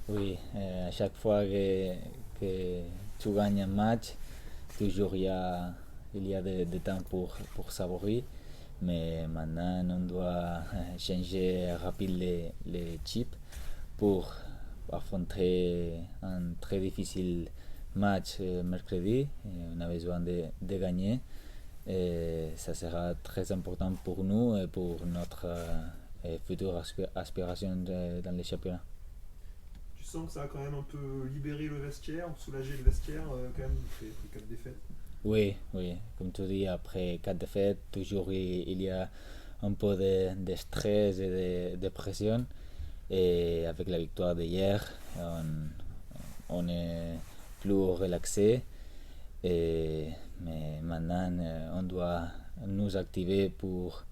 Oui, à chaque fois que tu gagnes un match, toujours il y a de temps pour savourer. Mais maintenant, on doit changer rapidement les chips pour affronter un très difficile match mercredi. On a besoin de gagner. Et ça sera très important pour nous et pour notre future aspiration dans les championnats. Tu sens que ça a quand même un peu libéré le vestiaire, soulagé le vestiaire quand même, après 4 défaites. Oui, oui, comme tu dis, après quatre défaites, toujours il y a un peu de stress et de pression. Et avec la victoire d'hier, on est plus relaxé. Mais maintenant, on doit nous activer pour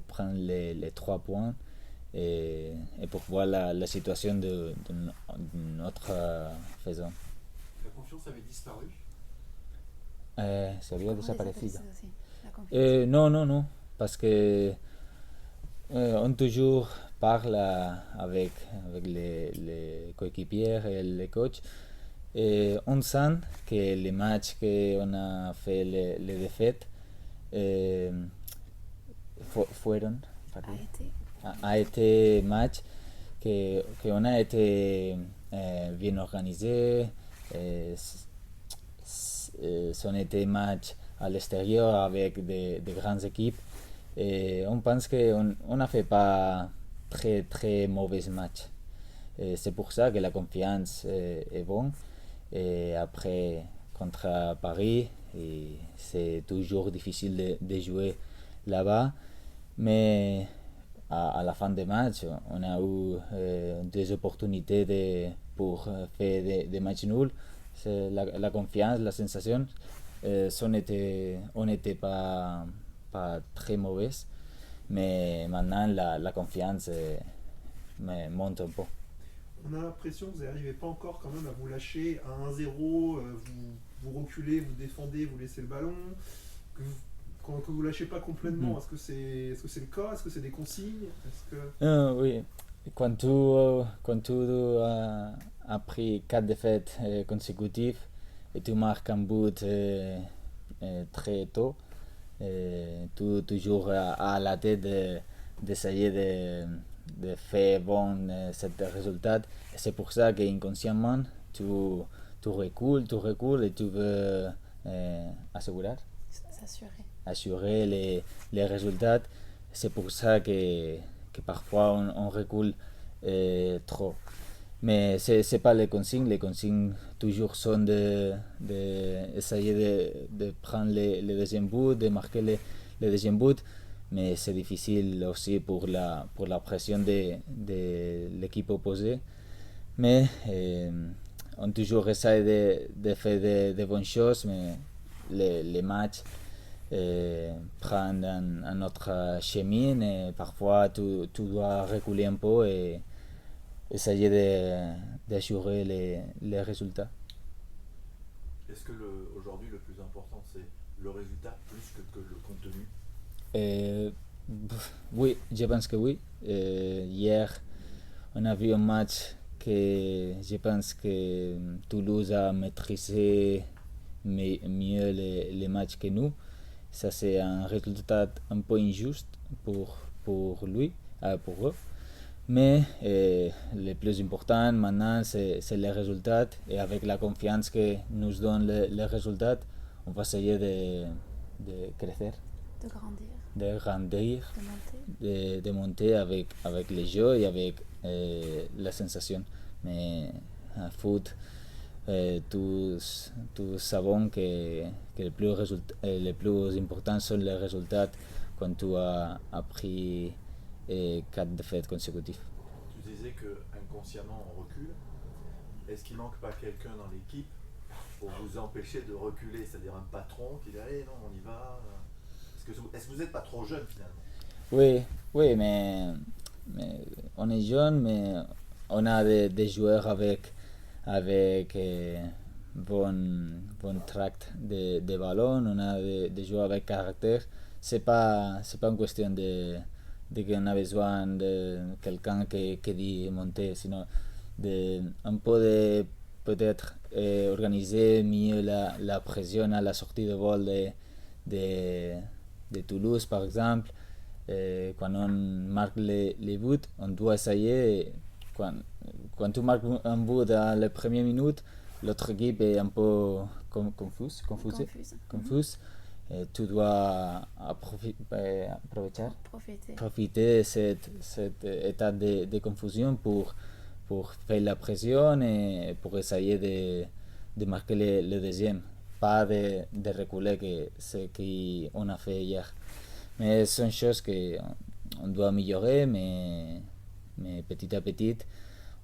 prendre les 3 points et pour voir la situation de notre faisant. La confiance avait disparu. Se había Comment les desaparecido. appelle-t-il aussi? La confiance. Non, non, non, parce que on toujours parle avec les coéquipiers et les coachs. Et on sent que les matchs qu'on a fait les défaites eh, fueron A été. a été match qu'on a été bien organisé. eh, Sont été matchs à l'extérieur avec de grandes équipes. Et on pense qu'on on n'a fait pas très très mauvais matchs. Et c'est pour ça que la confiance est bonne. Et après, contre Paris, et c'est toujours difficile de jouer là-bas. Mais à la fin des matchs, on a eu des opportunités pour faire des matchs nuls. C'est la confiance, la sensation, on n'était pas très mauvaise. Mais maintenant, la confiance monte un peu. On a l'impression que vous n'arrivez pas encore quand même à vous lâcher à 1-0, vous reculez, vous défendez, vous laissez le ballon, que vous lâchez pas complètement. Mm. Est-ce que c'est le cas? Est-ce que c'est des consignes? Est-ce que... Oui, quand tu as pris 4 défaites consécutives et tu marques un but très tôt, tu toujours à la tête d'essayer de faire bon ce résultat. Et c'est pour ça qu'inconsciemment, tu recules et tu veux assurer, S'assurer. assurer les résultats. C'est pour ça que parfois on recule trop. Mais c'est pas les consignes. Les consignes toujours sont d'essayer de prendre le deuxième but, de marquer le deuxième but. Mais c'est difficile aussi pour la pression de l'équipe opposée. Mais on toujours essaie de faire de bonnes choses, mais les matchs prennent un autre chemin et parfois tu dois reculer un peu et essayer d'assurer les résultats. Est-ce que aujourd'hui le plus important c'est le résultat plus que le contenu? Euh, oui, je pense que oui. Hier, on a vu un match que je pense que Toulouse a maîtrisé mieux les matchs que nous. Ça, c'est un résultat un peu injuste pour lui, pour eux. Mais le plus important maintenant, c'est les résultats. Et avec la confiance que nous donnent les résultats, on va essayer de crescer, De grandir. de grandir, De monter. de monter avec les jeux et avec la sensation. Mais en foot, tous savons que les plus importants sont les résultats quand tu as pris 4 défaites consécutives. Tu disais que inconsciemment on recule. Est-ce qu'il manque pas quelqu'un dans l'équipe pour vous empêcher de reculer, c'est-à-dire un patron qui dit allez non on y va? Est-ce que vous n'êtes pas trop jeune finalement? Oui, oui, mais on est jeune, mais on a des joueurs avec bon tract de ballon, on a des joueurs avec caractère. C'est pas une question de qu'on a besoin de quelqu'un qui dit monter, sinon un peu de peut-être organiser mieux la pression à la sortie de vol de Toulouse par exemple. Quand on marque les buts, on doit essayer, quand tu marques un but dans les premières minutes, l'autre équipe est un peu confuse. Et tu dois profiter de cet état de confusion pour faire la pression et pour essayer de marquer le deuxième, pas de reculer, que c'est ce qu'on a fait hier. Mais ce sont choses qu'on doit améliorer, mais petit à petit,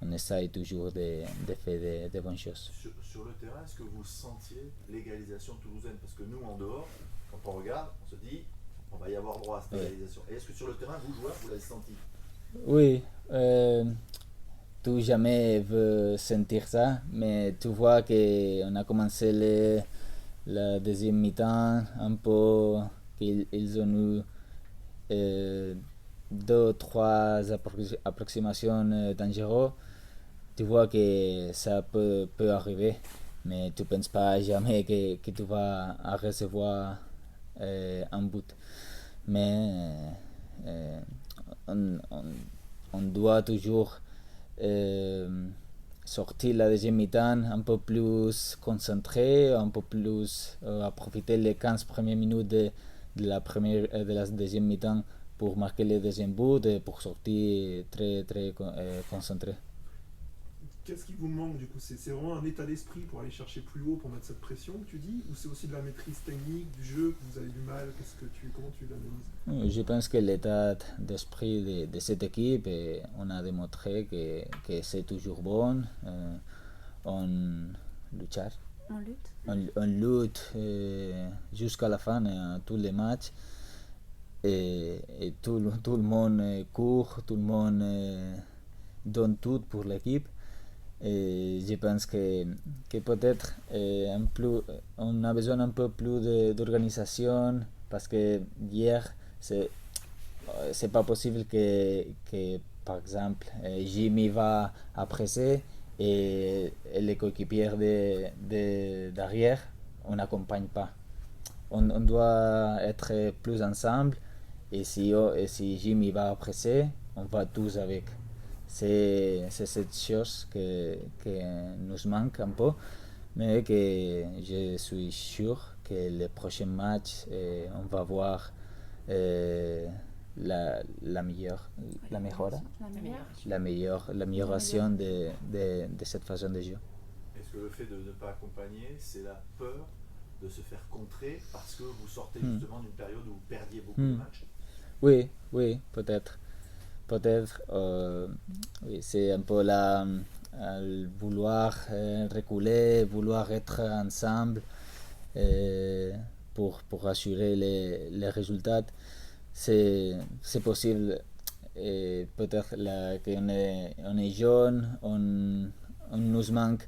on essaye toujours de faire de bonnes choses. Sur le terrain, est-ce que vous sentiez l'égalisation toulousaine? Parce que nous, en dehors, quand on regarde, on se dit on va y avoir droit à cette égalisation. Et est-ce que sur le terrain, vous joueurs, vous l'avez senti? Oui, tu jamais veux sentir ça, mais tu vois qu'on a commencé la deuxième mi-temps un peu, qu'ils ont eu deux, trois approximations dangereuses. Tu vois que ça peut arriver, mais tu ne penses pas jamais que tu vas recevoir un but. Mais on doit toujours sortir la deuxième mi-temps un peu plus concentré, un peu plus à profiter les 15 premières minutes de la deuxième mi-temps pour marquer le deuxième but et pour sortir très concentré. Qu'est-ce qui vous manque du coup? C'est vraiment un état d'esprit pour aller chercher plus haut, pour mettre cette pression que tu dis? Ou c'est aussi de la maîtrise technique du jeu que vous avez du mal? Comment tu l'analyses? Je pense que l'état d'esprit de cette équipe, on a démontré que c'est toujours bon. On lutte. On lutte jusqu'à la fin à tous les matchs. Et tout le monde court, tout le monde donne tout pour l'équipe. Et je pense que peut-être on a besoin un peu plus d'organisation, parce que hier c'est pas possible que par exemple Jimmy va presser et les coéquipiers derrière on n'accompagne pas. On doit être plus ensemble, et si Jimmy va presser, on va tous avec. C'est cette chose que nous manque un peu, mais que je suis sûr que les prochains matchs, on va voir l'amélioration de cette façon de jouer. Est-ce que le fait de ne pas accompagner, c'est la peur de se faire contrer parce que vous sortez justement d'une période où vous perdiez beaucoup de matchs? Oui, peut-être, oui, c'est un peu vouloir reculer, vouloir être ensemble pour assurer les résultats. C'est possible, peut-être qu'on est jeune, on nous manque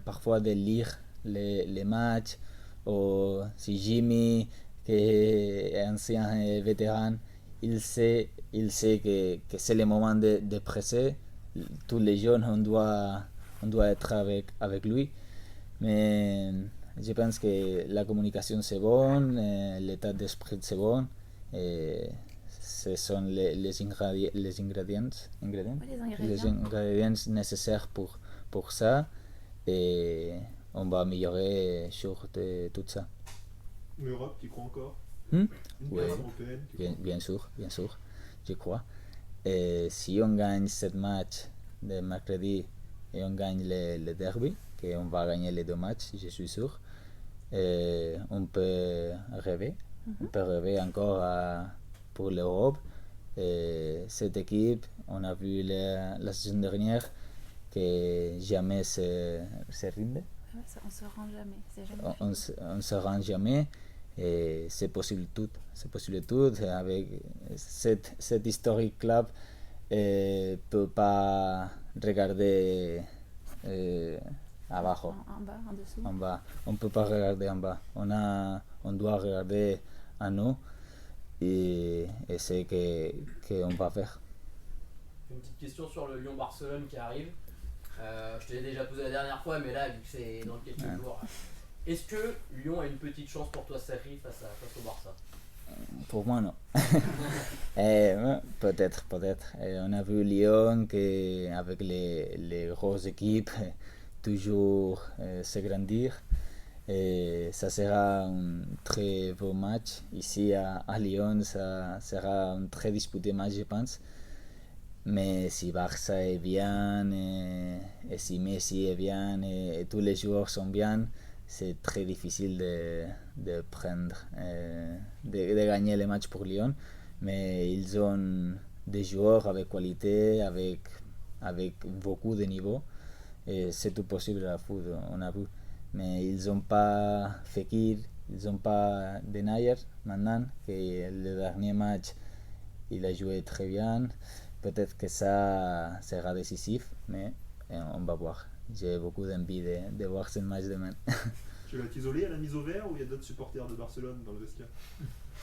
parfois de lire les matchs, ou si Jimmy, qui est ancien et vétéran, il sait que c'est le moment de presser. Tous les jeunes, on doit être avec lui. Mais je pense que la communication c'est bon, l'état d'esprit c'est bon, et ce sont les ingrédients nécessaires pour ça, et on va améliorer sur tout ça. L'Europe, tu crois encore? Oui, européenne, bien sûr, je crois. Et si on gagne ce match de mercredi et on gagne le derby, qu'on va gagner les deux matchs, je suis sûr, on peut rêver. On peut rêver encore pour l'Europe. Cette équipe, on a vu la saison dernière que jamais se rinde. On se rend jamais. On se rend jamais. Et c'est possible tout. Avec cet historique club, peut pas regarder abajo. En bas. On peut pas regarder en bas. On doit regarder à nous, et c'est qu'on va faire. Une petite question sur le Lyon-Barcelone qui arrive. Je te l'ai déjà posé la dernière fois, mais là, vu que c'est dans quelques jours. Est-ce que Lyon a une petite chance pour toi, Sarri, face au Barça? Pour moi, non. Peut-être. On a vu Lyon qui, avec les grosses équipes, toujours s'agrandir. Et ça sera un très beau match. Ici à Lyon, ça sera un très disputé match, je pense. Mais si Barça est bien, et si Messi est bien, et tous les joueurs sont bien, c'est très difficile de prendre, de gagner les matchs pour Lyon. Mais ils ont des joueurs avec qualité, avec beaucoup de niveau. Et c'est tout possible à la foot, on a vu. Mais ils n'ont pas Fekir, ils n'ont pas Denayer maintenant, que le dernier match, il a joué très bien. Peut-être que ça sera décisif, mais on va voir. J'ai beaucoup d'envie de voir ce match demain. Tu vas être isolé à la mise au vert ou il y a d'autres supporters de Barcelone dans le vestiaire?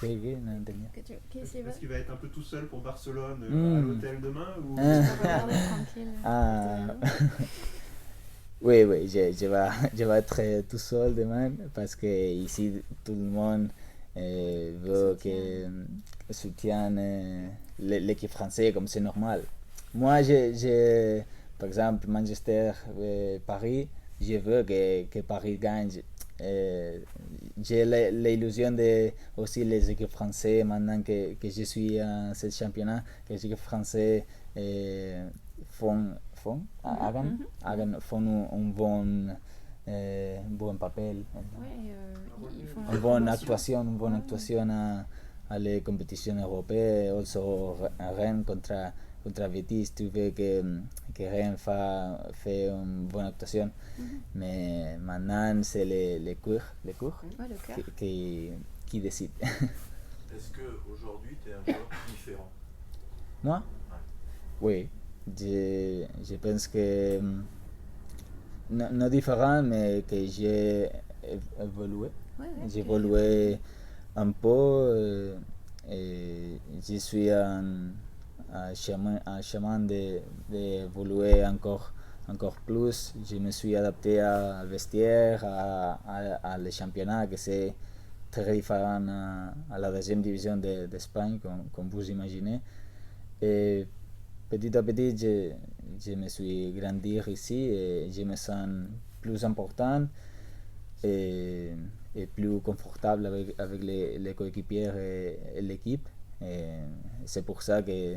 Non entendía. Est-ce qu'il va être un peu tout seul pour Barcelone Mm. à l'hôtel demain ou... Regarder tranquille. Ah. Oui, je vais être tout seul demain parce que ici tout le monde veut que soutienne l'équipe française comme c'est normal. Moi, par exemple, Manchester, Paris, je veux que Paris gagne. J'ai l'illusion de aussi les équipes françaises maintenant que je suis à ce championnat, que les équipes françaises font un bon papel, Ils font une bonne actuation à les compétitions européennes, aussi à Rennes contre Betis, tu veux que Rennes fait une bonne actuation. Mais maintenant, c'est les cours le cœur. qui décident. Est-ce qu'aujourd'hui, tu es un joueur différent? Moi? Oui. Je pense que non différent, mais que j'ai évolué. J'ai évolué un peu et je suis un chemin d'évoluer encore plus. Je me suis adapté au vestiaire, à le championnat, que c'est très différent à la deuxième division d'Espagne, comme vous imaginez. Et petit à petit, je me suis grandi ici et je me sens plus important et plus confortable avec les coéquipiers et l'équipe. Et c'est pour ça que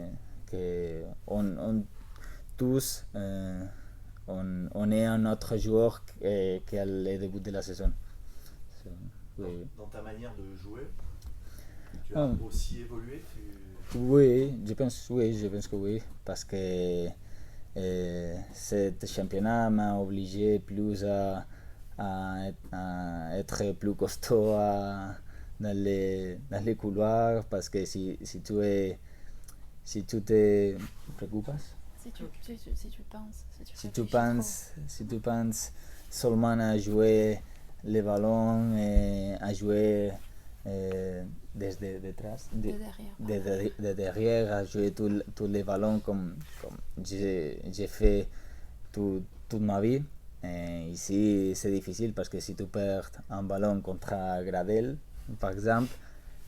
tous on est un autre joueur qu'à le début de la saison. Dans ta manière de jouer, tu as aussi évolué? Oui, je pense que oui, parce que ce championnat m'a obligé plus à être plus costaud dans les couloirs, parce que si tu te préoccupes, si tu penses seulement à jouer les ballons et à jouer de derrière, à jouer tous les ballons comme j'ai fait toute ma vie. Et ici, c'est difficile parce que si tu perds un ballon contre Gradel, par exemple,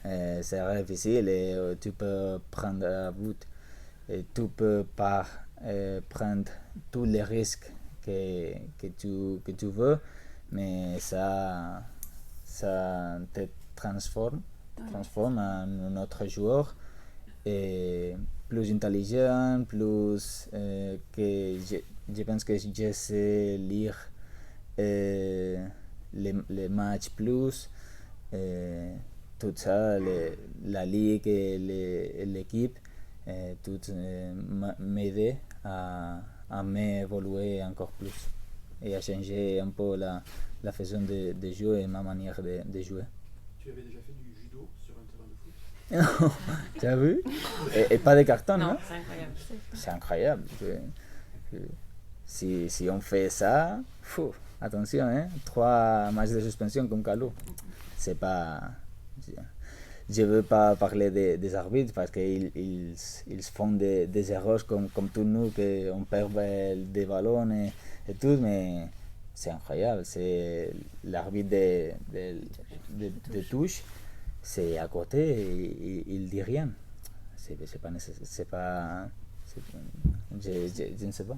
c'est difficile et tu peux prendre un but. Et tu peux pas prendre tous les risques que tu veux, mais ça te transforme en un autre joueur et plus intelligent, plus que je pense que je sais lire les matchs plus, tout ça, la ligue et l'équipe, tout m'aide à m'évoluer encore plus et à changer un peu la façon de jouer et ma manière de jouer. Tu avais déjà fait du judo sur un terrain de foot? Tu as vu? Et pas de carton, Non, hein? c'est incroyable. C'est incroyable. Si on fait ça, attention, hein? 3 matchs de suspension comme Calou. C'est pas... je veux pas parler des arbitres parce qu'ils font des erreurs comme tous nous, qu'on perd des ballons et tout, mais c'est incroyable. C'est l'arbitre de touche, c'est à côté et il dit rien. C'est pas nécessaire. Je ne sais pas.